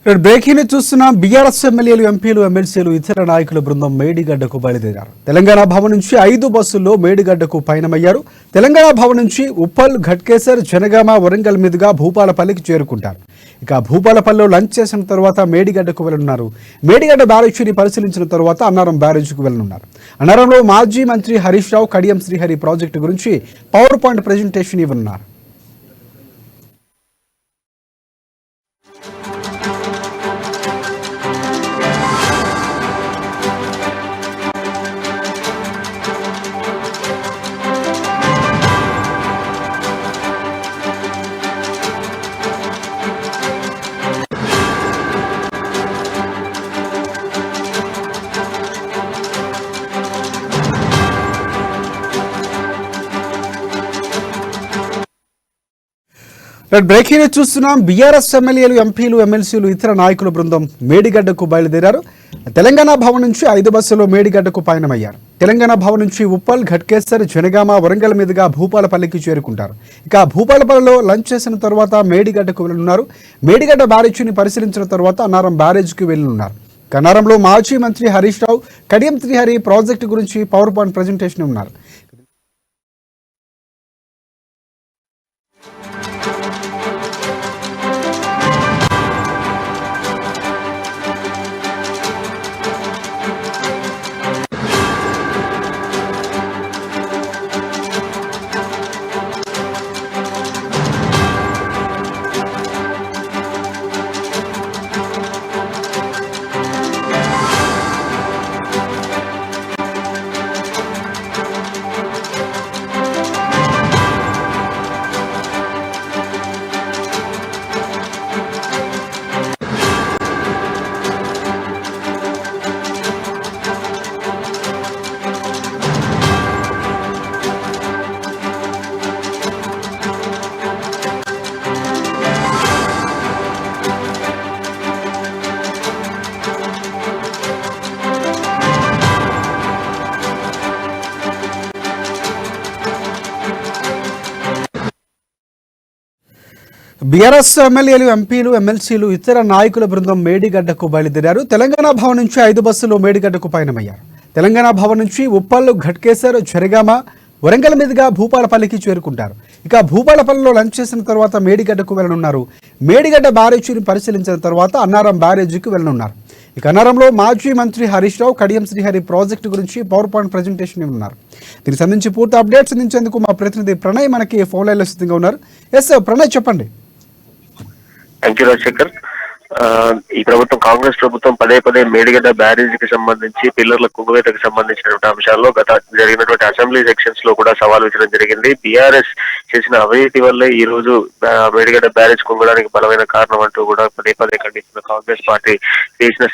Breaking ని చూస్తున్నాం. బీఆర్ఎస్ ఎమ్మెల్యేలు, ఎంపీలు, ఎమ్మెల్సీలు, ఇతర నాయకుల బృందం మేడిగడ్డకు బయలుదేరారు. తెలంగాణ భవన్ నుంచి 5 బస్సుల్లో మేడిగడ్డకు పయనమయ్యారు. తెలంగాణ భవన్ నుంచి ఉప్పల్, ఘట్కేసర్, జనగామ, వరంగల్ మీదుగా భూపాలపల్లికి చేరుకుంటారు. ఇక భూపాలపల్లిలో లంచ్ చేసిన తర్వాత మేడిగడ్డకు వెళ్లనున్నారు. మేడిగడ్డ బ్యారేజీని పరిశీలించిన తర్వాత అన్నారం బ్యారేజీకి వెళ్లనున్నారు. అన్నారంలో మాజీ మంత్రి హరీష్ రావు కడియం శ్రీహరి ప్రాజెక్టు గురించి పవర్ పాయింట్ ప్రెజెంటేషన్ ఇవ్వనున్నారు. బ్రేకింగ్ చూస్తున్నాం. బీఆర్ఎస్ ఎమ్మెల్యేలు, ఎంపీలు, ఎమ్మెల్సీలు, ఇతర నాయకుల బృందం మేడిగడ్డకు బయలుదేరారు. తెలంగాణ భవన్ నుంచి 5 బస్సుల్లో మేడిగడ్డకు పయనమయ్యారు. తెలంగాణ భవన్ నుంచి ఉప్పల్, ఘట్కేసర్, జనగామ, వరంగల్ మీదుగా భూపాలపల్లికి చేరుకుంటారు. ఇక భూపాలపల్లిలో లంచ్ చేసిన తర్వాత మేడిగడ్డకు వెళ్లనున్నారు. మేడిగడ్డ బ్యారేజీని పరిశీలించిన తర్వాత అన్నారం బ్యారేజీకి వెళ్లనున్నారు. అన్నారంలో మాజీ మంత్రి హరీష్ రావు కడియం శ్రీహరి ప్రాజెక్టు గురించి పవర్ పాయింట్ ప్రెజెంటేషన్ ఉన్నారు. బీఆర్ఎస్ ఎమ్మెల్యేలు, ఎంపీలు, ఎమ్మెల్సీలు, ఇతర నాయకుల బృందం మేడిగడ్డకు బయలుదేరారు. తెలంగాణ భవన్ నుంచి 5 బస్సులు మేడిగడ్డకు పయనమయ్యారు. తెలంగాణ భవన్ నుంచి ఉప్పల్, ఘట్కేసర్, జనగామ, వరంగల్ మీదుగా భూపాలపల్లికి చేరుకుంటారు. ఇక భూపాలపల్లిలో లంచ్ చేసిన తర్వాత మేడిగడ్డకు వెళ్లనున్నారు. మేడిగడ్డ బ్యారేజీని పరిశీలించిన తర్వాత అన్నారం బ్యారేజీకి వెళ్లనున్నారు. ఇక అన్నారంలో మాజీ మంత్రి హరీష్ రావు కడియం శ్రీహరి ప్రాజెక్టు గురించి పవర్ పాయింట్ ప్రెజెంటేషన్ ఇవ్వనున్నారు. దీనికి సంబంధించి పూర్తి అప్డేట్స్ అందించేందుకు మా ప్రతినిధి ప్రణయ్ మనకి ఫోన్ లైన్లో సిద్ధంగా ఉన్నారు. ఎస్ ప్రణయ్, చెప్పండి. Thank you Rajasekhar. ఈ ప్రభుత్వం, కాంగ్రెస్ ప్రభుత్వం పదే పదే మేడిగడ్డ బ్యారేజీకి సంబంధించి పిల్లర్ల కుంగువేతకు సంబంధించినటువంటి అంశాల్లో గత జరిగినటువంటి అసెంబ్లీ సెక్షన్స్ లో కూడా సవాల్ విచ్చడం జరిగింది. బీఆర్ఎస్ చేసిన అవినీతి వల్లే ఈ రోజు మేడిగడ్డ బ్యారేజ్ కుంగడానికి బలమైన కారణం అంటూ కూడా పదే పదే ఖండిస్తున్న కాంగ్రెస్ పార్టీ చేసిన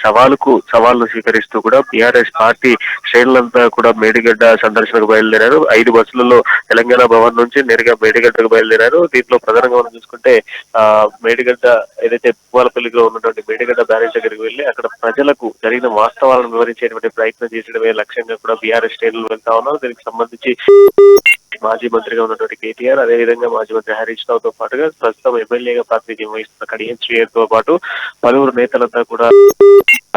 సవాళ్లు స్వీకరిస్తూ కూడా బీఆర్ఎస్ పార్టీ శ్రేణులంతా కూడా మేడిగడ్డ సందర్శనకు బయలుదేరారు. 5 బస్సులలో తెలంగాణ భవన్ నుంచి నేరుగా మేడిగడ్డకు బయలుదేరారు. దీంట్లో ప్రధానంగా మనం చూసుకుంటే మేడిగడ్డ ఏదైతే భూపాలపల్లిలో ఉన్నటువంటి మేడిగడ్డ బ్యారేజ్ దగ్గరికి వెళ్లి అక్కడ ప్రజలకు జరిగిన వాస్తవాలను వివరించేటువంటి ప్రయత్నం చేసడమే లక్ష్యంగా కూడా బీఆర్ఎస్ శ్రేణులు వెళ్తా ఉన్నారు. దీనికి సంబంధించి మాజీ మంత్రిగా ఉన్నటువంటి కేటీఆర్, అదేవిధంగా మాజీ మంత్రి హరీష్ రావుతో పాటుగా ప్రస్తుతం ఎమ్మెల్యేగా ప్రాతినిధ్యం వహిస్తున్న కడియం శ్రీహరితో పాటు పలువురు నేతలంతా కూడా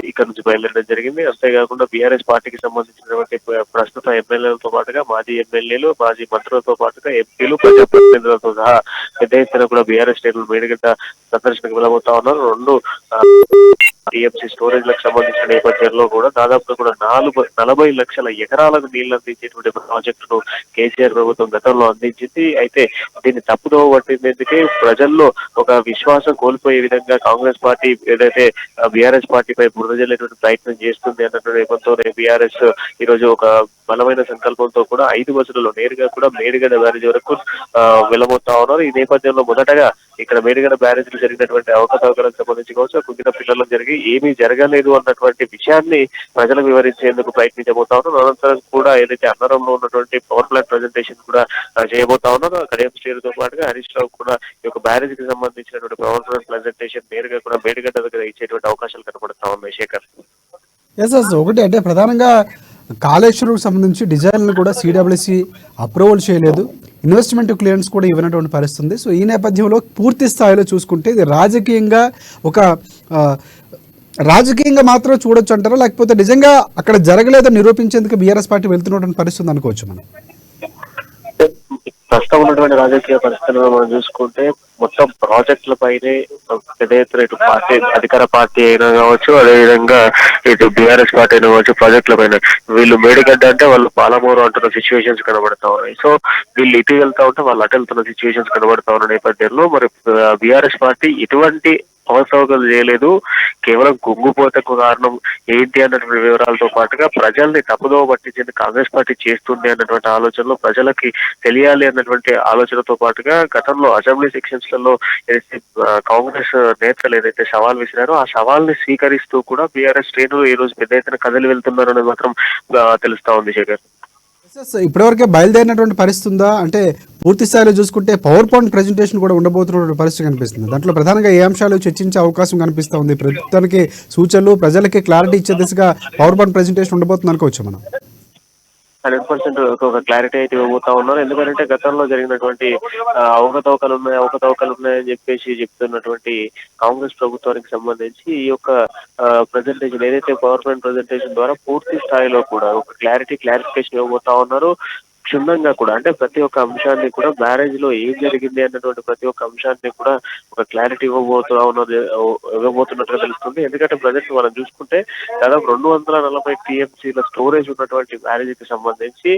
ఇక్కడ నుంచి బయలుదేరడం జరిగింది. అంతేకాకుండా బీఆర్ఎస్ పార్టీకి సంబంధించినటువంటి ప్రస్తుత ఎమ్మెల్యేలతో పాటుగా మాజీ ఎమ్మెల్యేలు, మాజీ మంత్రులతో పాటుగా ఎంపీలు, ప్రజాప్రతినిధులతో సహా పెద్ద ఎత్తున కూడా బీఆర్ఎస్ శ్రేణులు మేడిగడ్డ సందర్శనకు వెళ్ళబోతా ఉన్నారు. 2 టీఎంసీ స్టోరేజ్ లకు సంబంధించిన నేపథ్యంలో కూడా దాదాపు కూడా 40 లక్షల ఎకరాలకు నీళ్లు అందించేటువంటి ప్రాజెక్టును కేసీఆర్ ప్రభుత్వం గతంలో అందించింది. అయితే దీన్ని తప్పుదోవ పట్టినందుకే ప్రజల్లో ఒక విశ్వాసం కోల్పోయే విధంగా కాంగ్రెస్ పార్టీ ఏదైతే బీఆర్ఎస్ పార్టీపై బురద జల్లేటువంటి ప్రయత్నం చేస్తుంది అన్నటువంటి నేపథ్యంతో బీఆర్ఎస్ ఈ రోజు ఒక బలమైన సంకల్పంతో కూడా 5 బస్సులలో నేరుగా కూడా మేడిగడ్డ బ్యారేజ్ వరకు వెళ్ళబోతా ఉన్నారు. ఈ నేపథ్యంలో మొదటగా ఇక్కడ మేడిగడ్డ బ్యారేజ్ లో జరిగినటువంటి అవకతవకలకు సంబంధించి కావచ్చు, కుంగిన పిల్లలు జరిగి ఏమీ జరగలేదు అన్నటువంటి విషయాన్ని ప్రజలకు వివరించేందుకు ప్రయత్నించబోతా ఉన్నారు. అనంతరం కూడా ఏదైతే అన్నారంలో ఉన్నటువంటి పవర్ ప్లాంట్ ప్రెజెంటేషన్ కూడా చేయబోతా ఉన్నారు. కడియం శ్రీహరితో పాటుగా హరీష్ రావు కూడా ఈ యొక్క బ్యారేజ్ కి సంబంధించినటువంటి పవర్ ప్లాంట్ ప్రెజెంటేషన్ నేరుగా కూడా మేడిగడ్డ దగ్గర ఇచ్చేటువంటి అవకాశాలు కనబడతా ఉన్నాయి. శేఖర్, ఒకటి అంటే ప్రధానంగా కాళేశ్వరంకి సంబంధించి డిజైన్లు కూడా సిడబ్ల్యూసి అప్రూవల్ చేయలేదు, ఇన్వెస్ట్మెంట్ క్లియరెన్స్ కూడా ఇవ్వనటువంటి పరిస్థితి ఉంది. సో ఈ నేపథ్యంలో పూర్తి స్థాయిలో చూసుకుంటే ఇది రాజకీయంగా ఒక రాజకీయంగా మాత్రం చూడొచ్చు అంటారా, లేకపోతే నిజంగా అక్కడ జరగలేదని నిరూపించేందుకు బీఆర్ఎస్ పార్టీ వెళ్తున్నటువంటి పరిస్థితి అనుకోవచ్చు మనం? ప్రస్తుతం ఉన్నటువంటి రాజకీయ పరిస్థితులను మనం చూసుకుంటే మొత్తం ప్రాజెక్టుల పైనే పెద్ద ఎత్తున ఇటు పార్టీ అధికార పార్టీ అయినా కావచ్చు, అదేవిధంగా ఇటు బీఆర్ఎస్ పార్టీ అయినా కావచ్చు, ప్రాజెక్టుల పైన వీళ్ళు మేడిగడ్డ అంటే వాళ్ళు పాలమూరు అంటున్న సిచ్యువేషన్స్ కనబడతా ఉన్నాయి. సో వీళ్ళు ఇటు వెళ్తా ఉంటే వాళ్ళు అటు వెళ్తున్న సిచ్యువేషన్స్ కనబడతా ఉన్న నేపథ్యంలో మరి బీఆర్ఎస్ పార్టీ ఇటువంటి అవసరాలు చేయలేదు, కేవలం కుంగుపోతకు కారణం ఏంటి అన్నటువంటి వివరాలతో పాటుగా ప్రజల్ని తప్పుదోవ పట్టించింది కాంగ్రెస్ పార్టీ చేస్తుంది అన్నటువంటి ఆలోచనలో ప్రజలకి తెలియాలి అన్నటువంటి ఆలోచనతో పాటుగా గతంలో అసెంబ్లీ సెక్షన్స్ లలో ఏదైతే కాంగ్రెస్ నేతలు ఏదైతే సవాల్ విసిరారో ఆ సవాల్ని స్వీకరిస్తూ కూడా బీఆర్ఎస్ శ్రేణులు ఈ రోజు పెద్ద ఎత్తున కదలి వెళ్తున్నారు అనేది మాత్రం తెలుస్తా ఉంది శేఖర్. ఇప్పటివరకే బయలుదేరినటువంటి పరిస్థితి ఉందా? అంటే పూర్తి స్థాయిలో చూసుకుంటే పవర్ పాయింట్ ప్రెజెంటేషన్ కూడా ఉండబోతున్నటువంటి పరిస్థితి కనిపిస్తుంది. దాంట్లో ప్రధానంగా ఏ అంశాలు చర్చించే అవకాశం కనిపిస్తూ ఉంది? ప్రభుత్వానికి సూచనలు, ప్రజలకి క్లారిటీ ఇచ్చే దిశగా పవర్ పాయింట్ ప్రెజెంటేషన్ ఉండబోతుంది అనుకోవచ్చు మనం? 100% ఒక క్లారిటీ అయితే ఇవ్వబోతా ఉన్నారు. ఎందుకంటే గతంలో జరిగినటువంటి అవకతవకలు ఉన్నాయని చెప్పేసి చెప్తున్నటువంటి కాంగ్రెస్ ప్రభుత్వానికి సంబంధించి ఈ యొక్క ప్రెజెంటేషన్ ఏదైతే పవర్ పాయింట్ ప్రెజెంటేషన్ ద్వారా పూర్తి స్థాయిలో కూడా ఒక క్లారిఫికేషన్ ఇవ్వబోతా ఉన్నారు. క్షుణ్ణంగా కూడా అంటే ప్రతి ఒక్క అంశాన్ని కూడా బ్యారేజ్ లో ఏం జరిగింది అన్నటువంటి ప్రతి ఒక్క అంశాన్ని కూడా ఒక క్లారిటీ ఇవ్వబోతున్నట్టుగా తెలుస్తుంది. ఎందుకంటే ప్రజెంట్ మనం చూసుకుంటే దాదాపు 240 టీఎంసీల స్టోరేజ్ ఉన్నటువంటి బ్యారేజ్ కి సంబంధించి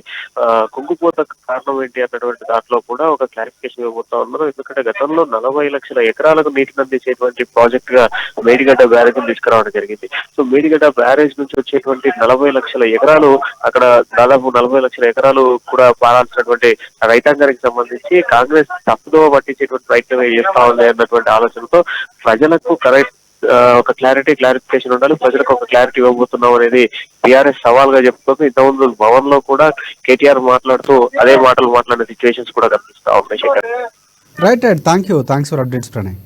కుంగుపోత కారణం ఏంటి అన్నటువంటి దాంట్లో కూడా ఒక క్లారిఫికేషన్ ఇవ్వబోతా ఉన్నారు. ఎందుకంటే గతంలో 40 లక్షల ఎకరాలకు నీటిని అందించేటువంటి ప్రాజెక్ట్ గా మేడిగడ్డ బ్యారేజ్ తీసుకురావడం జరిగింది. సో మేడిగడ్డ బ్యారేజ్ నుంచి వచ్చేటువంటి 40 లక్షల ఎకరాలు అక్కడ దాదాపు 40 లక్షల ఎకరాలు కూడా పారాల్సినటువంటి రైతాంగానికి సంబంధించి కాంగ్రెస్ తప్పుదోవ పట్టించేటువంటి ప్రయత్నం చేస్తా ఉంది అన్నటువంటి ఆలోచనతో ప్రజలకు కరెక్ట్ ఒక క్లారిఫికేషన్ ఉండాలి, ప్రజలకు ఒక క్లారిటీ ఇవ్వబోతున్నాం అనేది టీఆర్ఎస్ సవాల్ గా చెప్తుంది. ఇంతకుముందు భవన్ లో కూడా కేటీఆర్ మాట్లాడుతూ అదే మాటలు మాట్లాడిన సిచ్యువేషన్స్ కూడా కనిపిస్తా ఉన్నాయి Shekhar. Right, thanks for updates Pranay.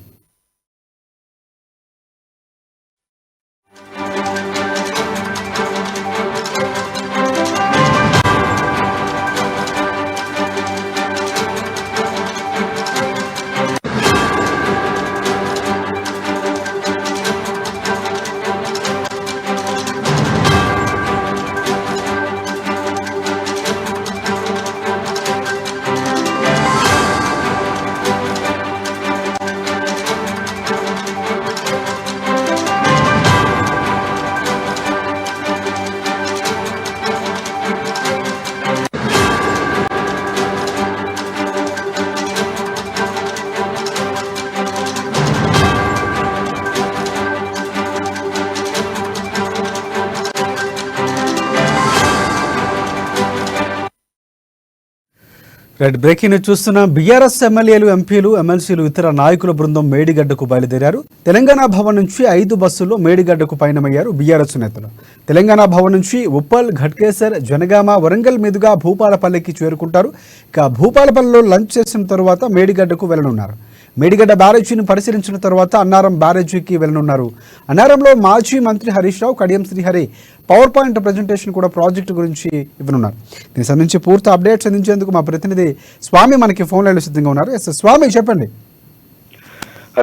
Right, breaking news చూస్తున్నాం. బీఆర్ఎస్ ఎమ్మెల్యేలు, ఎంపీలు, ఎమ్మెల్సీలు, ఇతర నాయకుల బృందం మేడిగడ్డకు బయలుదేరారు. తెలంగాణ భవన్ నుంచి 5 బస్సుల్లో మేడిగడ్డకు పయనమయ్యారు బీఆర్ఎస్ నేతలు. తెలంగాణ భవన్ నుంచి ఉప్పల్, ఘట్కేసర్, జనగామ, వరంగల్ మీదుగా భూపాలపల్లికి చేరుకుంటారు. ఇక భూపాలపల్లిలో లంచ్ చేసిన తర్వాత మేడిగడ్డకు వెళ్లనున్నారు. మేడిగడ్డ బ్యారేజీని పరిశీలించిన తర్వాత అన్నారం బ్యారేజీకి వెళ్లనున్నారు. అన్నారంలో మాజీ మంత్రి Harish Rao, Kadiyam Srihari power point presentation కూడా ప్రాజెక్టు గురించి ఇవ్వనున్నారు. దీనికి సంబంధించి పూర్తి అప్డేట్స్ అందించేందుకు మా ప్రతినిధి స్వామి మనకి ఫోన్ లైన్లో సిద్ధంగా ఉన్నారు. స్వామి, చెప్పండి.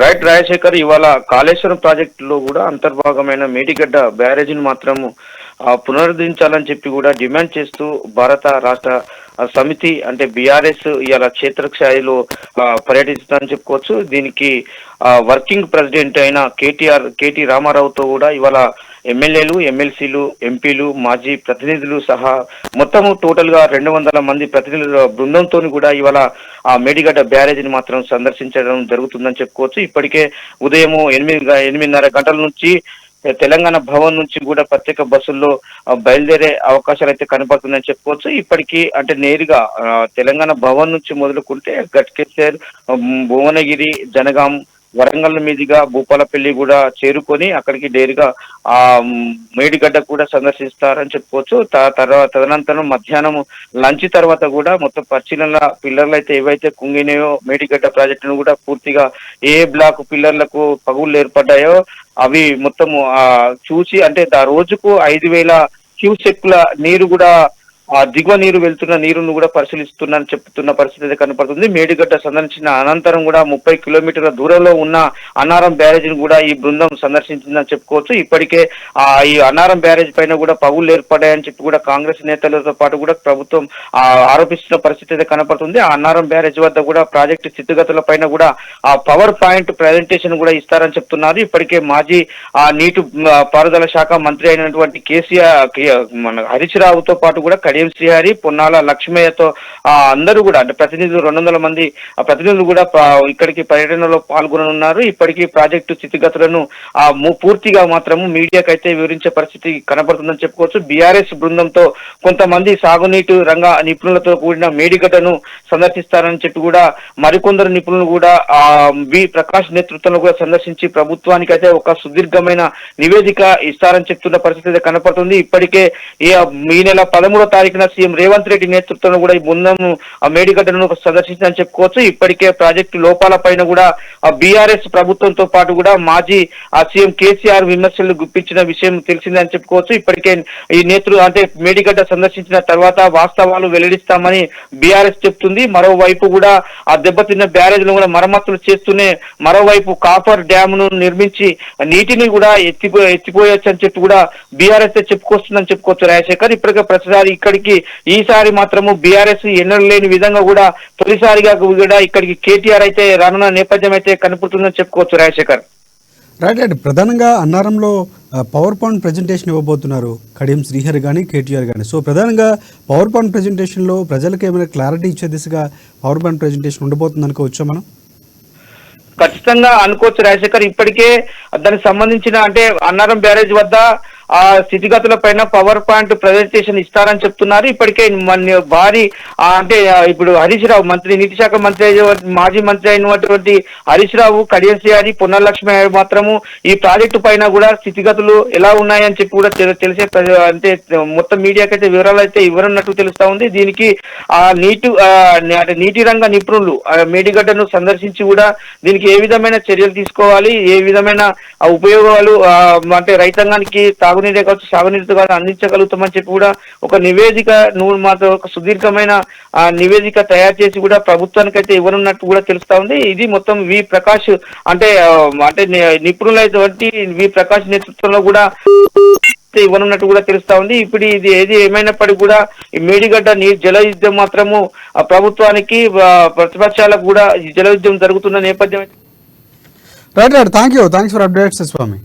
రైట్ రాజశేఖర్, ఇవాళ కాళేశ్వరం ప్రాజెక్టులో కూడా అంతర్భాగమైన మేడిగడ్డ బ్యారేజీని మాత్రము పునరుద్ధరించాలని చెప్పి కూడా డిమాండ్ చేస్తూ భారత రాష్ట్ర సమితి అంటే బీఆర్ఎస్ ఇవాళ క్షేత్రస్థాయిలో పర్యటిస్తుందని చెప్పుకోవచ్చు. దీనికి వర్కింగ్ ప్రెసిడెంట్ అయిన కేటీ రామారావుతో కూడా ఇవాళ ఎమ్మెల్యేలు, ఎమ్మెల్సీలు, ఎంపీలు, మాజీ ప్రతినిధులు సహా మొత్తము టోటల్ గా 200 మంది ప్రతినిధుల బృందంతో కూడా ఇవాళ ఆ మేడిగడ్డ బ్యారేజీని మాత్రం సందర్శించడం జరుగుతుందని చెప్పుకోవచ్చు. ఇప్పటికే ఉదయం 8:30 గంటల నుంచి తెలంగాణ భవన్ నుంచి కూడా ప్రత్యేక బస్సుల్లో బయలుదేరే అవకాశాలు అయితే కనపడుతుందని చెప్పుకోవచ్చు. ఇప్పటికీ అంటే నేరుగా తెలంగాణ భవన్ నుంచి మొదలుకుంటే గట్కేసర్, భువనగిరి, జనగాం, వరంగల్ మీదుగా భూపాలపల్లి కూడా చేరుకొని అక్కడికి నేరుగా ఆ మేడిగడ్డ కూడా సందర్శిస్తారని చెప్పుకోవచ్చు. తదనంతరం మధ్యాహ్నం లంచ్ తర్వాత కూడా మొత్తం పరిశీలన పిల్లర్లు అయితే ఏవైతే కుంగినాయో మేడిగడ్డ ప్రాజెక్టును కూడా పూర్తిగా ఏ బ్లాక్ పిల్లర్లకు పగుళ్ళు ఏర్పడ్డాయో అవి మొత్తము చూసి అంటే రోజుకు 5,000 క్యూసెక్ల నీరు కూడా దిగువ నీరు వెళ్తున్న నీరును కూడా పరిశీలిస్తున్నారని చెప్తున్న పరిస్థితి అయితే కనపడుతుంది. మేడిగడ్డ సందర్శించిన అనంతరం కూడా 30 కిలోమీటర్ల దూరంలో ఉన్న అన్నారం బ్యారేజీని కూడా ఈ బృందం సందర్శించిందని చెప్పుకోవచ్చు. ఇప్పటికే ఈ అన్నారం బ్యారేజ్ పైన కూడా పగుళ్లు ఏర్పడ్డాయని చెప్పి కూడా కాంగ్రెస్ నేతలతో పాటు కూడా ప్రభుత్వం ఆరోపిస్తున్న పరిస్థితి అయితే కనపడుతుంది. ఆ అన్నారం బ్యారేజ్ వద్ద కూడా ప్రాజెక్టు స్థితిగతుల పైన కూడా పవర్ పాయింట్ ప్రెజెంటేషన్ కూడా ఇస్తారని చెప్తున్నారు. ఇప్పటికే మాజీ నీటి పారుదల శాఖ మంత్రి అయినటువంటి మన హరీష్ రావుతో పాటు కూడా కడియం శ్రీహరి, పొన్నాల లక్ష్మయ్యతో అందరూ కూడా అంటే ప్రతినిధులు 200 మంది ప్రతినిధులు కూడా ఇక్కడికి పర్యటనలో పాల్గొననున్నారు. ఇప్పటికీ ప్రాజెక్టు స్థితిగతులను పూర్తిగా మాత్రము మీడియాకైతే వివరించే పరిస్థితి కనబడుతుందని చెప్పుకోవచ్చు. బీఆర్ఎస్ బృందంతో కొంతమంది సాగునీటి రంగ నిపుణులతో కూడిన మేడిగడ్డను సందర్శిస్తారని చెప్పి కూడా మరికొందరు నిపుణులు కూడా వి ప్రకాష్ నేతృత్వంలో కూడా సందర్శించి ప్రభుత్వానికి అయితే ఒక సుదీర్ఘమైన నివేదిక ఇస్తారని చెప్తున్న పరిస్థితి కనపడుతుంది. ఇప్పటికే ఈ నెల 13వ తారీఖున సీఎం రేవంత్ రెడ్డి నేతృత్వంలో కూడా ఈ బృందం మేడిగడ్డను సందర్శించిందని చెప్పుకోవచ్చు. ఇప్పటికే ప్రాజెక్టు లోపాల పైన కూడా బీఆర్ఎస్ ప్రభుత్వంతో పాటు కూడా మాజీ సీఎం కేసీఆర్ విమర్శలు గుప్పించిన విషయం తెలిసిందని చెప్పుకోవచ్చు. ఇప్పటికే ఈ అంటే మేడిగడ్డ సందర్శించిన తర్వాత వాస్తవాలు వెల్లడిస్తామని బీఆర్ఎస్ చెప్తుంది. మరోవైపు కూడా ఆ దెబ్బతిన్న బ్యారేజ్లను కూడా మరమ్మతులు చేస్తూనే మరోవైపు కాఫర్ డ్యామ్ ను నిర్మించి నీటిని కూడా ఎత్తిపోయొచ్చు అని చెప్పి కూడా బీఆర్ఎస్ చెప్పుకొస్తుందని చెప్పుకోవచ్చు. రాజశేఖర్ ఇప్పటికే ప్రతిసారి ఇక్కడికి ఈసారి మాత్రము బీఆర్ఎస్ ఎన్నడూ లేని విధంగా కూడా తొలిసారిగా కూడా ఇక్కడికి కేటీఆర్ అయితే రానున్న నేపథ్యం అయితే కనపడుతుందని చెప్పుకోవచ్చు. రాజశేఖర్ రైట్ ప్రధానంగా అన్నారంలో పవర్ పాయింట్ ప్రజెంటేషన్ ఇవ్వబోతున్నారు కడియం శ్రీహరి కానీ కేటీఆర్ కానీ. సో ప్రధానంగా పవర్ పాయింట్ ప్రజెంటేషన్లో ప్రజలకు ఏమైనా క్లారిటీ ఇచ్చే దిశగా పవర్ పాయింట్ ప్రజెంటేషన్ ఉండబోతుంది అనుకోవచ్చా మనం? ఖచ్చితంగా అనుకోవచ్చు రాజశేఖర్. ఇప్పటికే దానికి సంబంధించిన అంటే అన్నారం బ్యారేజ్ వద్ద ఆ స్థితిగతుల పైన పవర్ పాయింట్ ప్రజెంటేషన్ ఇస్తారని చెప్తున్నారు. ఇప్పటికే భారీ అంటే ఇప్పుడు హరీష్ రావు మంత్రి నీటి శాఖ మంత్రి మాజీ మంత్రి అయినటువంటి హరీష్ రావు, కడియం శ్రీహరి, పొన్నాల లక్ష్మి మాత్రము ఈ ప్రాజెక్టు పైన కూడా స్థితిగతులు ఎలా ఉన్నాయని చెప్పి కూడా తెలిసే అంటే మొత్తం మీడియాకైతే వివరాలు అయితే ఇవ్వనున్నట్టు తెలుస్తా ఉంది. దీనికి అంటే నీటి రంగ నిపుణులు మేడిగడ్డను సందర్శించి కూడా దీనికి ఏ విధమైన చర్యలు తీసుకోవాలి, ఏ విధమైన ఉపయోగాలు అంటే రైతాంగానికి తాగునీరే కావచ్చు సాగునీరుతో కావచ్చు అందించగలుగుతామని చెప్పి కూడా ఒక నివేదిక మాత్రం ఒక సుదీర్ఘమైన నివేదిక తయారు చేసి కూడా ప్రభుత్వానికి అయితే ఇవ్వనున్నట్టు కూడా తెలుస్తా ఉంది. ఇది మొత్తం వి ప్రకాష్ అంటే నిపుణులైనటువంటి వి ప్రకాష్ నేతృత్వంలో కూడా ఇవ్వనున్నట్టు కూడా తెలుస్తా ఉంది. ఇప్పుడు ఇది ఏది ఏమైనప్పటికీ కూడా ఈ మేడిగడ్డ జల యుద్ధం మాత్రము ప్రభుత్వానికి ప్రతిపక్షాలకు కూడా జల యుద్ధం జరుగుతున్న నేపథ్యం. Right thanks for updates Swamy.